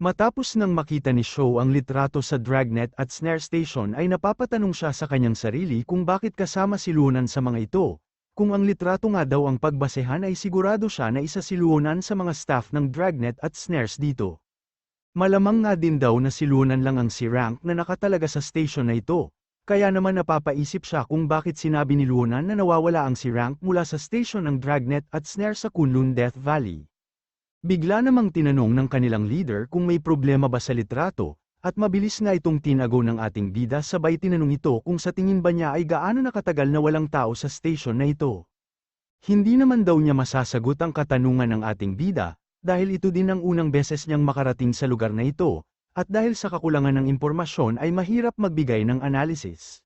Matapos nang makita ni Sho ang litrato sa dragnet at snare station ay napapatanong siya sa kanyang sarili kung bakit kasama si Luonan sa mga ito. Kung ang litrato nga daw ang pagbasehan ay sigurado siya na isa si Luonan sa mga staff ng dragnet at snares dito. Malamang nga din daw na si Luonan lang ang si Rank na nakatalaga sa station na ito. Kaya naman napapaisip siya kung bakit sinabi ni Luonan na nawawala ang si Rank mula sa station ng dragnet at snare sa Kunlun Death Valley. Bigla namang tinanong ng kanilang leader kung may problema ba sa litrato, at mabilis nga itong tinago ng ating bida sabay tinanong ito kung sa tingin ba niya ay gaano nakatagal na walang tao sa station na ito. Hindi naman daw niya masasagot ang katanungan ng ating bida, dahil ito din ang unang beses niyang makarating sa lugar na ito, at dahil sa kakulangan ng impormasyon ay mahirap magbigay ng analysis.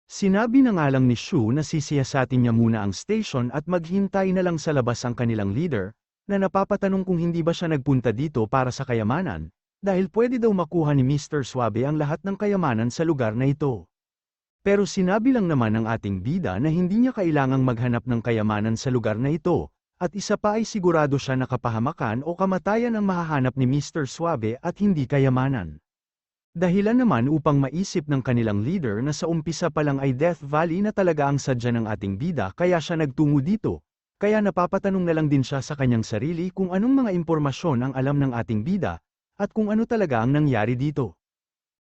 Sinabi na nga lang ni Shu na sisiyasatin niya muna ang station at maghintay na lang sa labas ang kanilang leader, na napapatanong kung hindi ba siya nagpunta dito para sa kayamanan, dahil pwede daw makuha ni Mr. Suabe ang lahat ng kayamanan sa lugar na ito. Pero sinabi lang naman ng ating bida na hindi niya kailangang maghanap ng kayamanan sa lugar na ito, at isa pa ay sigurado siya na kapahamakan o kamatayan ang mahahanap ni Mr. Suabe at hindi kayamanan. Dahilan naman upang maisip ng kanilang leader na sa umpisa pa lang ay Death Valley na talaga ang sadya ng ating bida kaya siya nagtungo dito. Kaya napapatanong na lang din siya sa kanyang sarili kung anong mga impormasyon ang alam ng ating bida, at kung ano talaga ang nangyari dito.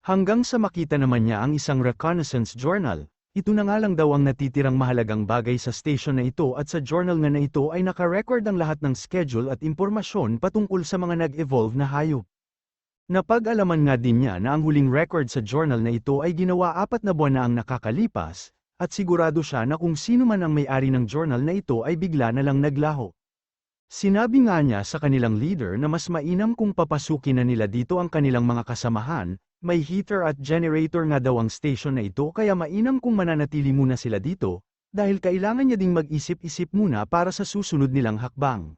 Hanggang sa makita naman niya ang isang reconnaissance journal, ito na nga lang daw ang natitirang mahalagang bagay sa station na ito at sa journal nga na ito ay naka-record ang lahat ng schedule at impormasyon patungkol sa mga nag-evolve na hayop. Napag-alaman nga din niya na ang huling record sa journal na ito ay ginawa 4 na buwan na ang nakakalipas, at sigurado siya na kung sino man ang may-ari ng journal na ito ay bigla na lang naglaho. Sinabi nga niya sa kanilang leader na mas mainam kung papasukin na nila dito ang kanilang mga kasamahan, may heater at generator nga daw ang station na ito kaya mainam kung mananatili muna sila dito, dahil kailangan niya ding mag-isip-isip muna para sa susunod nilang hakbang.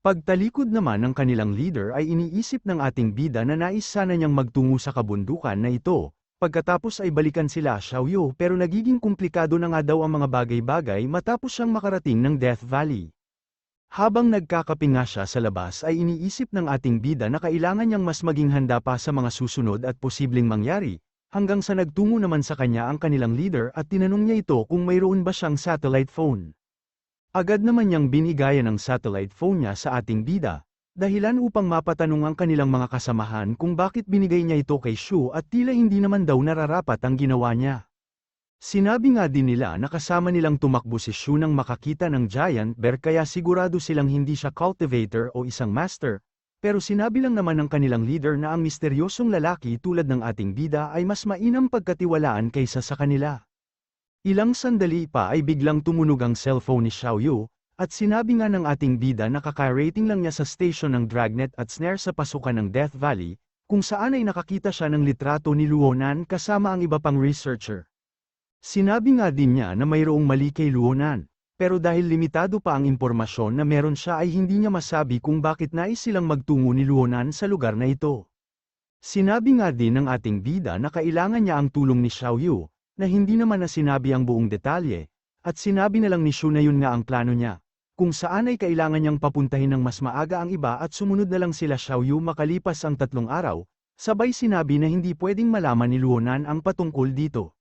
Pagtalikod naman ng kanilang leader ay iniisip ng ating bida na nais sana niyang magtungo sa kabundukan na ito. Pagkatapos ay balikan sila Xiaoyu pero nagiging komplikado na nga daw ang mga bagay-bagay matapos siyang makarating ng Death Valley. Habang nagkakape nga siya sa labas ay iniisip ng ating bida na kailangan niyang mas maging handa pa sa mga susunod at posibleng mangyari, hanggang sa nagtungo naman sa kanya ang kanilang leader at tinanong niya ito kung mayroon ba siyang satellite phone. Agad naman niyang binigayan ang satellite phone niya sa ating bida. Dahilan upang mapatanong ang kanilang mga kasamahan kung bakit binigay niya ito kay Shu at tila hindi naman daw nararapat ang ginawa niya. Sinabi nga din nila na kasama nilang tumakbo si Shu nang makakita ng giant bear kaya sigurado silang hindi siya cultivator o isang master, pero sinabi lang naman ng kanilang leader na ang misteryosong lalaki tulad ng ating bida ay mas mainam pagkatiwalaan kaysa sa kanila. Ilang sandali pa ay biglang tumunog ang cellphone ni Xiaoyu, at sinabi nga ng ating bida na kaka-rating lang niya sa station ng dragnet at snare sa pasukan ng Death Valley, kung saan ay nakakita siya ng litrato ni Luonan kasama ang iba pang researcher. Sinabi nga din niya na mayroong mali kay Luonan, pero dahil limitado pa ang impormasyon na meron siya ay hindi niya masabi kung bakit nais silang magtungo ni Luonan sa lugar na ito. Sinabi nga din ng ating bida na kailangan niya ang tulong ni Xiaoyu, na hindi naman na sinabi ang buong detalye, at sinabi na lang ni Shu na yun nga ang plano niya. Kung saan ay kailangan niyang papuntahin ng mas maaga ang iba at sumunod na lang sila Xiaoyu makalipas ang 3 araw, sabay sinabi na hindi pwedeng malaman ni Luonan ang patungkol dito.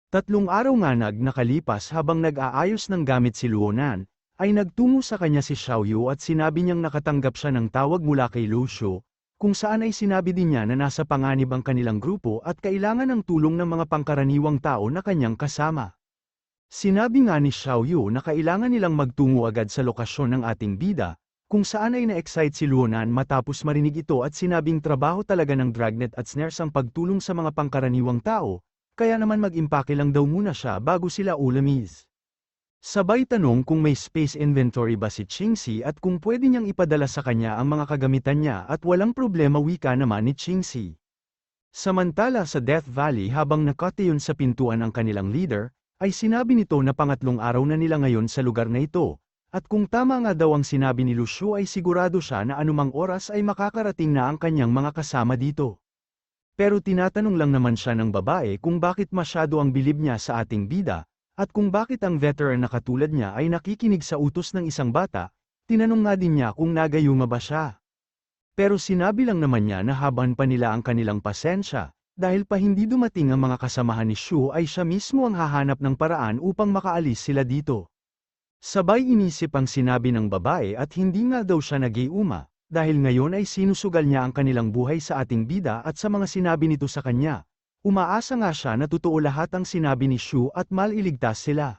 3 araw nga nakalipas habang nag-aayos ng gamit si Luonan, ay nagtungo sa kanya si Xiaoyu at sinabi niyang nakatanggap siya ng tawag mula kay Lu Shu, kung saan ay sinabi din niya na nasa panganib ang kanilang grupo at kailangan ng tulong ng mga pangkaraniwang tao na kanyang kasama. Sinabi nga ni Xiaoyu na kailangan nilang magtungo agad sa lokasyon ng ating bida, kung saan ay na-excite si Luonan matapos marinig ito at sinabing trabaho talaga ng dragnet at snares ang pagtulong sa mga pangkaraniwang tao, kaya naman mag-impake lang daw muna siya bago sila ulamis. Sabay tanong kung may space inventory ba si Qingxi at kung pwede niyang ipadala sa kanya ang mga kagamitan niya at walang problema wika naman ni Qingxi. Samantala sa Death Valley habang nakatayon sa pintuan ang kanilang leader, ay sinabi nito na pangatlong araw na nila ngayon sa lugar na ito, at kung tama nga daw ang sinabi ni Lu Shu ay sigurado siya na anumang oras ay makakarating na ang kanyang mga kasama dito. Pero tinatanong lang naman siya ng babae kung bakit masyado ang bilib niya sa ating bida, at kung bakit ang veteran na katulad niya ay nakikinig sa utos ng isang bata, tinanong nga din niya kung nagayuma ba siya. Pero sinabi lang naman niya na habang pa nila ang kanilang pasensya, dahil pa hindi dumating ang mga kasamahan ni Shu ay siya mismo ang hahanap ng paraan upang makaalis sila dito. Sabay inisip ang sinabi ng babae at hindi nga daw siya nag-iuma, dahil ngayon ay sinusugal niya ang kanilang buhay sa ating bida at sa mga sinabi nito sa kanya. Umaasa nga siya na totoo lahat ang sinabi ni Shu at maliligtas sila.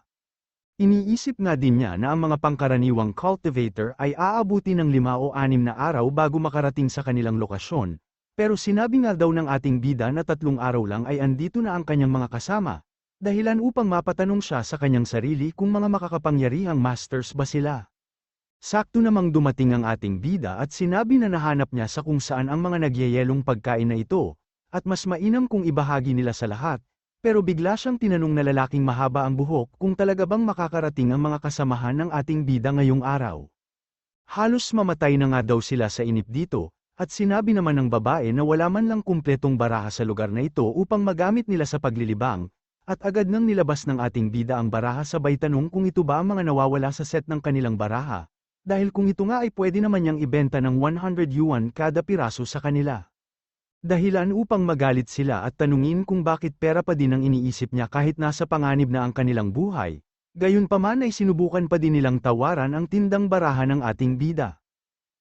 Iniisip nga din niya na ang mga pangkaraniwang cultivator ay aabuti ng 5 o 6 na araw bago makarating sa kanilang lokasyon, pero sinabi nga daw ng ating bida na 3 araw lang ay andito na ang kanyang mga kasama, dahilan upang mapatanong siya sa kanyang sarili kung mga makakapangyarihang masters ba sila. Sakto namang dumating ang ating bida at sinabi na nahanap niya sa kung saan ang mga nagyayelong pagkain na ito, at mas mainam kung ibahagi nila sa lahat, pero bigla siyang tinanong na lalaking mahaba ang buhok kung talaga bang makakarating ang mga kasamahan ng ating bida ngayong araw. Halos mamatay na nga daw sila sa inip dito, at sinabi naman ng babae na wala man lang kumpletong baraha sa lugar na ito upang magamit nila sa paglilibang, at agad nang nilabas ng ating bida ang baraha sabay tanong kung ito ba ang mga nawawala sa set ng kanilang baraha, dahil kung ito nga ay pwede naman niyang ibenta ng 100 yuan kada piraso sa kanila. Dahilan upang magalit sila at tanungin kung bakit pera pa din ang iniisip niya kahit nasa panganib na ang kanilang buhay, gayunpaman ay sinubukan pa din nilang tawaran ang tindang baraha ng ating bida.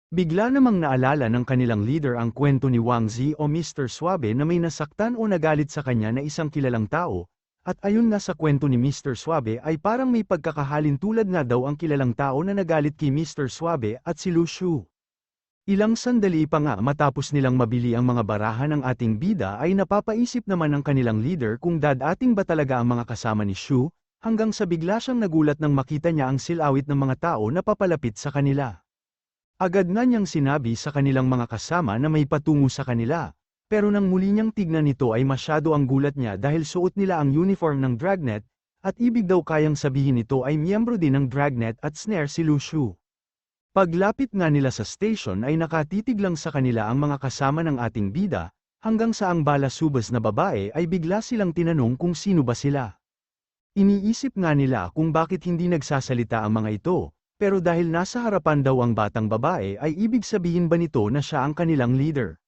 Bigla namang naalala ng kanilang leader ang kwento ni Wang Zi o Mr. Suabe na may nasaktan o nagalit sa kanya na isang kilalang tao, at ayon nga sa kwento ni Mr. Suabe ay parang may pagkakahalin tulad nga daw ang kilalang tao na nagalit kay Mr. Suabe at si Lu Shu. Ilang sandali pa nga matapos nilang mabili ang mga baraha ng ating bida ay napapaisip naman ng kanilang leader kung dadating ba talaga ang mga kasama ni Shu, hanggang sa bigla siyang nagulat nang makita niya ang silawit ng mga tao na papalapit sa kanila. Agad na niyang sinabi sa kanilang mga kasama na may patungo sa kanila, pero nang muli niyang tignan nito ay masyado ang gulat niya dahil suot nila ang uniform ng Dragnet, at ibig daw kayang sabihin nito ay miyembro din ng Dragnet at Snare si Lu Shu. Paglapit nga nila sa station ay nakatitig lang sa kanila ang mga kasama ng ating bida, hanggang sa ang balasubas na babae ay bigla silang tinanong kung sino ba sila. Iniisip nga nila kung bakit hindi nagsasalita ang mga ito, pero dahil nasa harapan daw ang batang babae ay ibig sabihin ba nito na siya ang kanilang leader.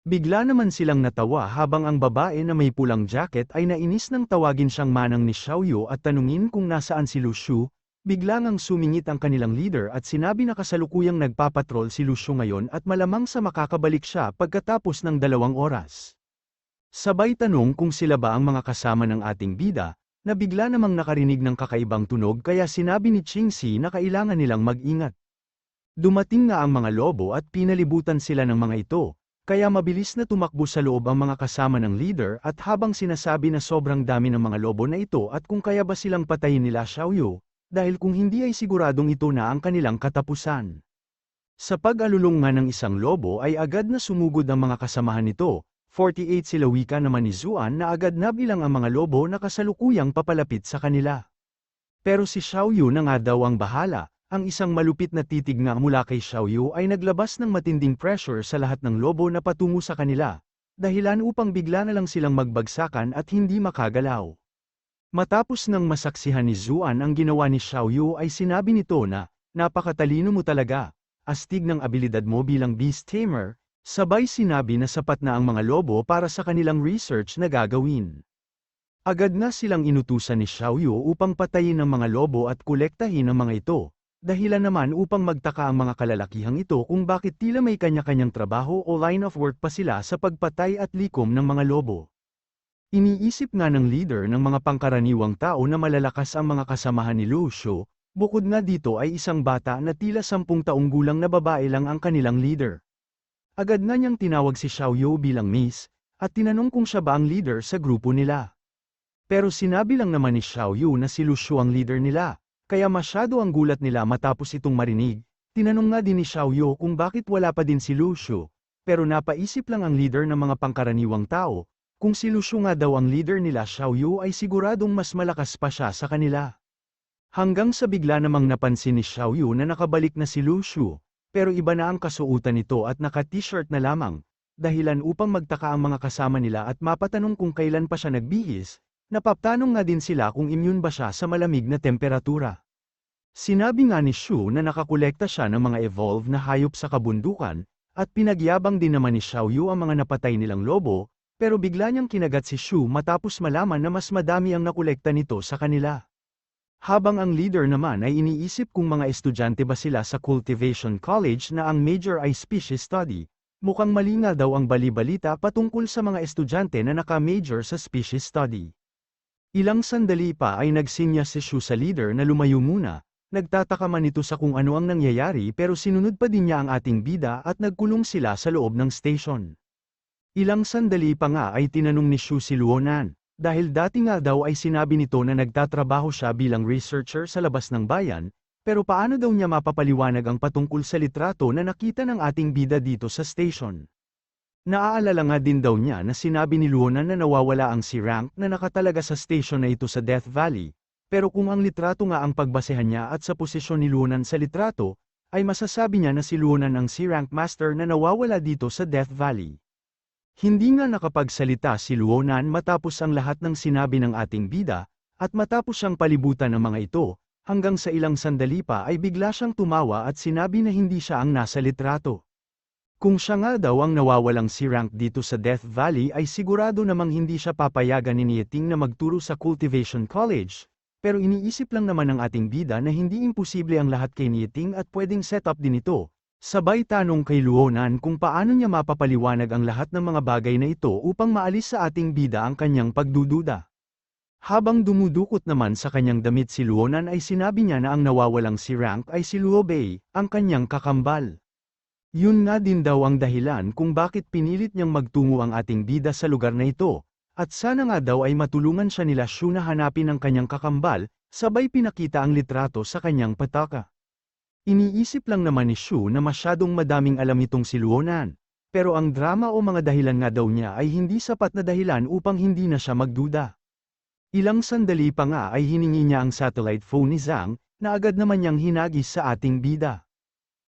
Bigla naman silang natawa habang ang babae na may pulang jacket ay nainis nang tawagin siyang manang ni Xiaoyu at tanungin kung nasaan si Lu Shu. Biglang ang sumingit ang kanilang leader at sinabi na kasalukuyang nagpapatrol si Lu Shu ngayon at malamang sa makakabalik siya pagkatapos ng 2 oras. Sabay tanong kung sila ba ang mga kasama ng ating bida, na bigla namang nakarinig ng kakaibang tunog kaya sinabi ni Qingxi na kailangan nilang mag-ingat. Dumating nga ang mga lobo at pinalibutan sila ng mga ito, kaya mabilis na tumakbo sa loob ang mga kasama ng leader at habang sinasabi na sobrang dami ng mga lobo na ito at kung kaya ba silang patayin nila Xiaoyu, dahil kung hindi ay siguradong ito na ang kanilang katapusan. Sa pag-alulong nga ng isang lobo ay agad na sumugod ang mga kasamahan nito, 48 sila wika naman ni Zuan na agad nabilang ang mga lobo na kasalukuyang papalapit sa kanila. Pero si Xiaoyu na nga daw ang bahala, ang isang malupit na titig nga mula kay Xiaoyu ay naglabas ng matinding pressure sa lahat ng lobo na patungo sa kanila, dahilan upang bigla na lang silang magbagsakan at hindi makagalaw. Matapos nang masaksihan ni Zuan ang ginawa ni Xiaoyu ay sinabi nito na, "Napakatalino mo talaga, astig ng abilidad mo bilang beast tamer," sabay sinabi na sapat na ang mga lobo para sa kanilang research na gagawin. Agad na silang inutusan ni Xiaoyu upang patayin ang mga lobo at kolektahin ang mga ito, dahilan naman upang magtaka ang mga kalalakihang ito kung bakit tila may kanya-kanyang trabaho o line of work pa sila sa pagpatay at likom ng mga lobo. Iniisip nga ng leader ng mga pangkaraniwang tao na malalakas ang mga kasamahan ni Lu Shu, bukod nga dito ay isang bata na tila 10 taong gulang na babae lang ang kanilang leader. Agad na niyang tinawag si Xiaoyu bilang Miss, at tinanong kung siya ba ang leader sa grupo nila. Pero sinabi lang naman ni Xiaoyu na si Lu Shu ang leader nila, kaya masyado ang gulat nila matapos itong marinig. Tinanong nga din ni Xiaoyu kung bakit wala pa din si Lu Shu, pero napaisip lang ang leader ng mga pangkaraniwang tao. Kung si Lu Shu nga daw ang leader nila Xiaoyu ay siguradong mas malakas pa siya sa kanila. Hanggang sa bigla namang napansin ni Xiaoyu na nakabalik na si Lu Shu, pero iba na ang kasuotan nito at naka-t-shirt na lamang, dahilan upang magtaka ang mga kasama nila at mapatanong kung kailan pa siya nagbihis, napatanong nga din sila kung immune ba siya sa malamig na temperatura. Sinabi nga ni Shu na nakakolekta siya ng mga evolved na hayop sa kabundukan, at pinagyabang din naman ni Xiaoyu ang mga napatay nilang lobo, pero bigla niyang kinagat si Shu matapos malaman na mas madami ang nakolekta nito sa kanila. Habang ang leader naman ay iniisip kung mga estudyante ba sila sa Cultivation College na ang major ay species study, mukhang mali nga daw ang bali-balita patungkol sa mga estudyante na naka-major sa species study. Ilang sandali pa ay nagsinya si Shu sa leader na lumayo muna. Nagtataka man ito sa kung ano ang nangyayari pero sinunod pa din niya ang ating bida at nagkulong sila sa loob ng station. Ilang sandali pa nga ay tinanong ni Shu si Luonan, dahil dati nga daw ay sinabi nito na nagtatrabaho siya bilang researcher sa labas ng bayan, pero paano daw niya mapapaliwanag ang patungkol sa litrato na nakita ng ating bida dito sa station? Naaalala nga din daw niya na sinabi ni Luonan na nawawala ang si Rank na nakatalaga sa station na ito sa Death Valley. Pero kung ang litrato nga ang pagbasehan niya at sa posisyon ni Luonan sa litrato, ay masasabi niya na si Luonan ang si Rank Master na nawawala dito sa Death Valley. Hindi nga nakapagsalita si Luonan matapos ang lahat ng sinabi ng ating bida, at matapos siyang palibutan ng mga ito, hanggang sa ilang sandali pa ay bigla siyang tumawa at sinabi na hindi siya ang nasa litrato. Kung siya nga daw ang nawawalang si Rank dito sa Death Valley ay sigurado namang hindi siya papayagan ni Nieting na magturo sa Cultivation College. Pero iniisip lang naman ng ating bida na hindi imposible ang lahat kay Nieting at pwedeng set up din ito. Sabay tanong kay Luonan kung paano niya mapapaliwanag ang lahat ng mga bagay na ito upang maalis sa ating bida ang kanyang pagdududa. Habang dumudukot naman sa kanyang damit si Luonan ay sinabi niya na ang nawawalang si Rank ay si Luo Bei, ang kanyang kakambal. Yun nga din daw ang dahilan kung bakit pinilit niyang magtungo ang ating bida sa lugar na ito. At sana nga daw ay matulungan siya nila Shu na hanapin ang kanyang kakambal, sabay pinakita ang litrato sa kanyang pataka. Iniisip lang naman ni Shu na masyadong madaming alam itong si Luonan, pero ang drama o mga dahilan nga daw niya ay hindi sapat na dahilan upang hindi na siya magduda. Ilang sandali pa nga ay hiningi niya ang satellite phone ni Zhang, na agad naman niyang hinagis sa ating bida.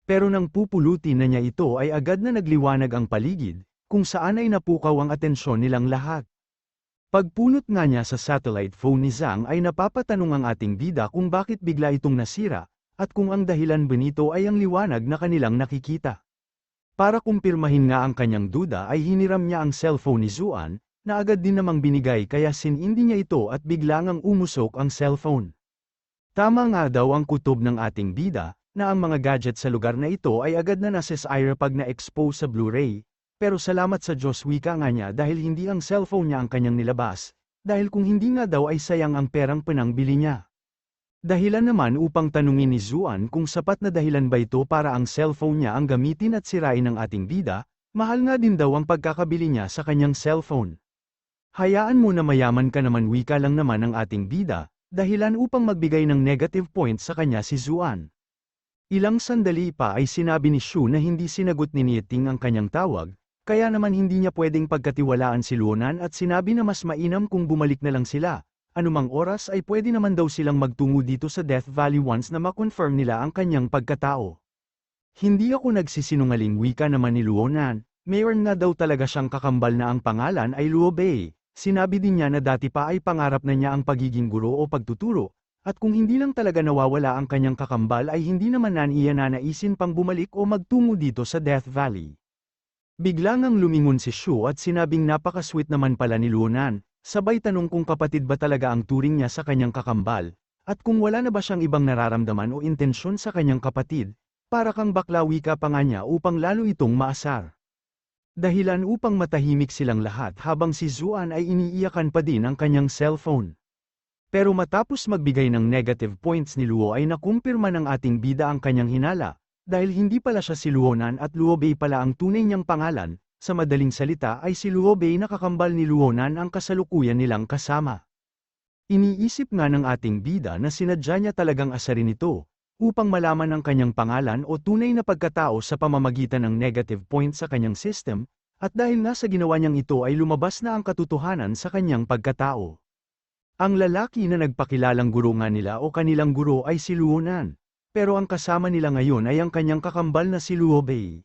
Pero nang pupulutin na niya ito ay agad na nagliwanag ang paligid, kung saan ay napukaw ang atensyon nilang lahat. Pagpulot nga niya sa satellite phone ni Zhang ay napapatanong ang ating bida kung bakit bigla itong nasira, at kung ang dahilan ba nito ay ang liwanag na kanilang nakikita. Para kumpirmahin nga ang kanyang duda ay hiniram niya ang cellphone ni Zuan, na agad din namang binigay kaya sinindi niya ito at biglang umusok ang cellphone. Tama nga daw ang kutob ng ating bida, na ang mga gadget sa lugar na ito ay agad na nasisira pag na-expose sa Blu-ray. Pero salamat sa Diyos wika nga niya dahil hindi ang cellphone niya ang kanyang nilabas, dahil kung hindi nga daw ay sayang ang perang pinangbili niya. Dahilan naman upang tanungin ni Zuan kung sapat na dahilan ba ito para ang cellphone niya ang gamitin at sirain ng ating bida, mahal nga din daw ang pagkakabili niya sa kanyang cellphone. Hayaan mo na mayaman ka naman wika lang naman ang ating bida, dahilan upang magbigay ng negative points sa kanya si Zuan. Ilang sandali pa ay sinabi ni Shu na hindi sinagot ni Nieting ang kanyang tawag, kaya naman hindi niya pwedeng pagkatiwalaan si Luonan at sinabi na mas mainam kung bumalik na lang sila. Anumang oras ay pwede naman daw silang magtungo dito sa Death Valley once na ma-confirm nila ang kanyang pagkatao. Hindi ako nagsisinungaling wika naman ni Luonan, mayroon na daw talaga siyang kakambal na ang pangalan ay Luo Bei. Sinabi din niya na dati pa ay pangarap na niya ang pagiging guro o pagtuturo, at kung hindi lang talaga nawawala ang kanyang kakambal ay hindi naman niya nanaisin pang bumalik o magtungo dito sa Death Valley. Biglang lumingon si Shu at sinabing napaka-sweet naman pala ni Luonan, sabay tanong kung kapatid ba talaga ang turing niya sa kanyang kakambal, at kung wala na ba siyang ibang nararamdaman o intensyon sa kanyang kapatid, para kang baklawi ka pa nga niya upang lalo itong maasar. Dahilan upang matahimik silang lahat habang si Zuan ay iniiyakan pa din ang kanyang cellphone. Pero matapos magbigay ng negative points ni Luo ay nakumpirma ng ating bida ang kanyang hinala. Dahil hindi pala siya si Luonan at Luo Bei pala ang tunay niyang pangalan, sa madaling salita ay si Luo Bei na kakambal ni Luonan ang kasalukuyan nilang kasama. Iniisip nga ng ating bida na sinadya niya talagang asarin ito, upang malaman ang kanyang pangalan o tunay na pagkatao sa pamamagitan ng negative point sa kanyang system, at dahil nga sa ginawa niyang ito ay lumabas na ang katotohanan sa kanyang pagkatao. Ang lalaki na nagpakilalang guro nga nila o kanilang guro ay si Luonan. Pero ang kasama nila ngayon ay ang kanyang kakambal na si Luo Bei.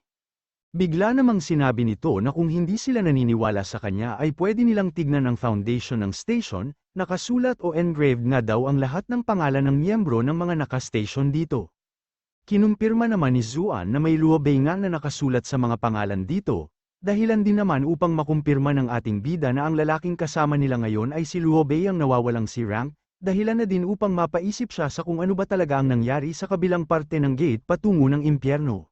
Bigla namang sinabi nito na kung hindi sila naniniwala sa kanya ay pwede nilang tignan ang foundation ng station, nakasulat o engraved nga daw ang lahat ng pangalan ng miyembro ng mga naka-station dito. Kinumpirma naman ni Zuan na may Luo Bei nga na nakasulat sa mga pangalan dito, dahilan din naman upang makumpirma ng ating bida na ang lalaking kasama nila ngayon ay si Luo Bei ang nawawalang si Rank, dahilan na din upang mapaisip siya sa kung ano ba talaga ang nangyari sa kabilang parte ng gate patungo ng impyerno.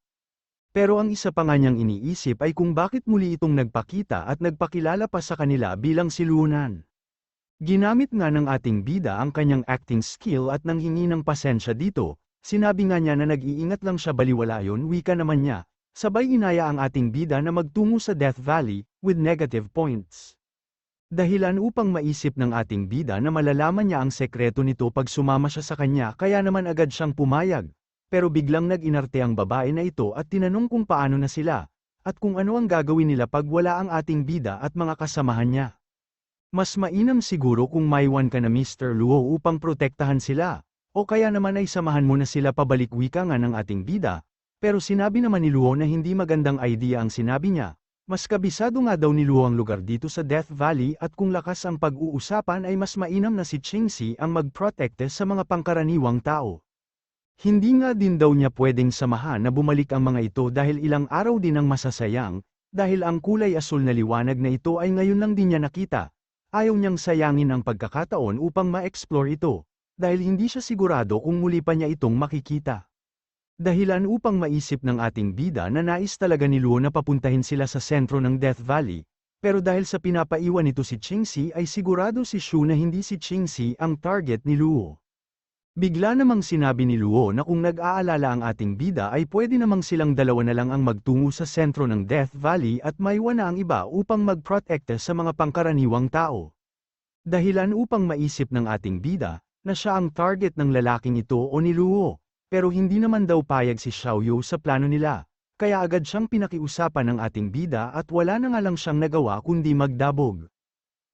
Pero ang isa pa nga niyang iniisip ay kung bakit muli itong nagpakita at nagpakilala pa sa kanila bilang si Lunan. Ginamit nga ng ating bida ang kanyang acting skill at nanghingi ng pasensya dito, sinabi nga niya na nag-iingat lang siya baliwala yun wika naman niya, sabay inaya ang ating bida na magtungo sa Death Valley, with negative points. Dahilan upang maisip ng ating bida na malalaman niya ang sekreto nito pag sumama siya sa kanya kaya naman agad siyang pumayag. Pero biglang nag-inarte ang babae na ito at tinanong kung paano na sila, at kung ano ang gagawin nila pag wala ang ating bida at mga kasamahan niya. Mas mainam siguro kung maiwan ka na Mr. Luo upang protektahan sila, o kaya naman ay samahan mo na sila pabalik wika nga ng ating bida, pero sinabi naman ni Luo na hindi magandang idea ang sinabi niya, mas kabisado nga daw ni Luo ang lugar dito sa Death Valley at kung lakas ang pag-uusapan ay mas mainam na si Qingxi ang mag-protekte sa mga pangkaraniwang tao. Hindi nga din daw niya pwedeng samahan na bumalik ang mga ito dahil ilang araw din ang masasayang, dahil ang kulay asul na liwanag na ito ay ngayon lang din niya nakita. Ayaw niyang sayangin ang pagkakataon upang ma-explore ito, dahil hindi siya sigurado kung muli pa niya itong makikita. Dahilan upang maisip ng ating bida na nais talaga ni Luo na papuntahin sila sa sentro ng Death Valley, pero dahil sa pinapaiwan nito si Qingxi ay sigurado si Shu na hindi si Qingxi ang target ni Luo. Bigla namang sinabi ni Luo na kung nag-aalala ang ating bida ay pwede namang silang dalawa na lang ang magtungo sa sentro ng Death Valley at maiwan na ang iba upang mag-protekte sa mga pangkaraniwang tao. Dahilan upang maisip ng ating bida, na siya ang target ng lalaking ito o ni Luo, pero hindi naman daw payag si Xiaoyu sa plano nila, kaya agad siyang pinakiusapan ng ating bida at wala na nga lang siyang nagawa kundi magdabog.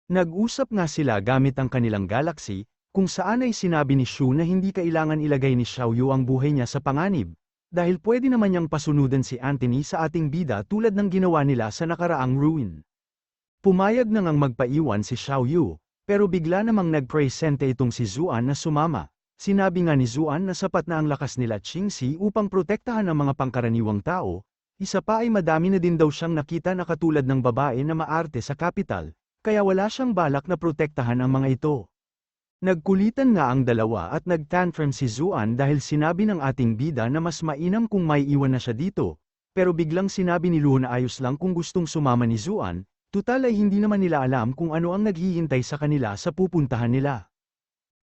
Nag-usap nga sila gamit ang kanilang galaxy, kung saan ay sinabi ni Shu na hindi kailangan ilagay ni Xiaoyu ang buhay niya sa panganib, dahil pwede naman niyang pasunudan si Anthony sa ating bida tulad ng ginawa nila sa nakaraang ruin. Pumayag na ngang magpaiwan si Xiaoyu, pero bigla namang nagpresente itong si Zuan na sumama. Sinabi nga ni Zuan na sapat na ang lakas nila Qingxi upang protektahan ang mga pangkaraniwang tao, isa pa ay madami na din daw siyang nakita na katulad ng babae na maarte sa kapital, kaya wala siyang balak na protektahan ang mga ito. Nagkulitan nga ang dalawa at nagtantrum si Zuan dahil sinabi ng ating bida na mas mainam kung may iwan na siya dito, pero biglang sinabi ni Luo na ayos lang kung gustong sumama ni Zuan, tutal ay hindi naman nila alam kung ano ang naghihintay sa kanila sa pupuntahan nila.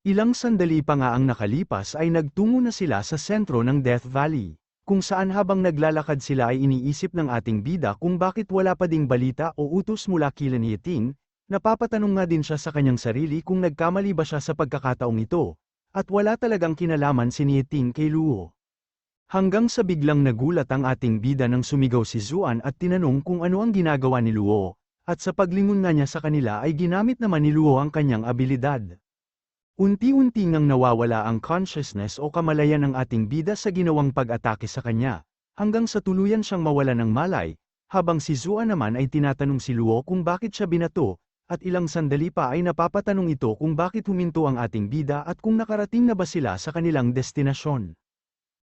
Ilang sandali pa nga ang nakalipas ay nagtungo na sila sa sentro ng Death Valley, kung saan habang naglalakad sila ay iniisip ng ating bida kung bakit wala pa ding balita o utos mula kila ni Yeting. Napapatanong nga din siya sa kanyang sarili kung nagkamali ba siya sa pagkakataong ito, at wala talagang kinalaman si Yeting kay Luo. Hanggang sa biglang nagulat ang ating bida nang sumigaw si Zuan at tinanong kung ano ang ginagawa ni Luo, at sa paglingon nga niya sa kanila ay ginamit naman ni Luo ang kanyang abilidad. Unti-unti ngang nawawala ang consciousness o kamalayan ng ating bida sa ginawang pag-atake sa kanya, hanggang sa tuluyan siyang mawala ng malay, habang si Zuan naman ay tinatanong si Luo kung bakit siya binato, at ilang sandali pa ay napapatanong ito kung bakit huminto ang ating bida at kung nakarating na ba sila sa kanilang destinasyon.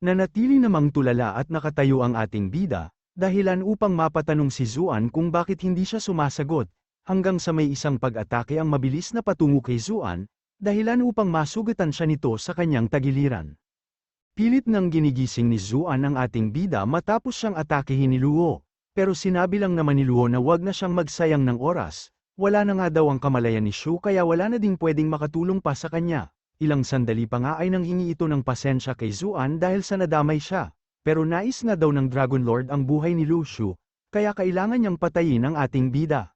Nanatili namang tulala at nakatayo ang ating bida, dahilan upang mapatanong si Zuan kung bakit hindi siya sumasagot, hanggang sa may isang pag-atake ang mabilis na patungo kay Zuan, dahilan upang masugatan siya nito sa kanyang tagiliran. Pilit nang ginigising ni Zuan ang ating bida matapos siyang atakehin ni Luo, pero sinabi lang naman ni Luo na wag na siyang magsayang ng oras. Wala na nga daw ang kamalayan ni Shu kaya wala na ding pwedeng makatulong pa sa kanya. Ilang sandali pa nga ay nanghingi ito ng pasensya kay Zuan dahil sa nadamay siya, pero nais nga daw ng Dragon Lord ang buhay ni Lu Shu, kaya kailangan niyang patayin ang ating bida.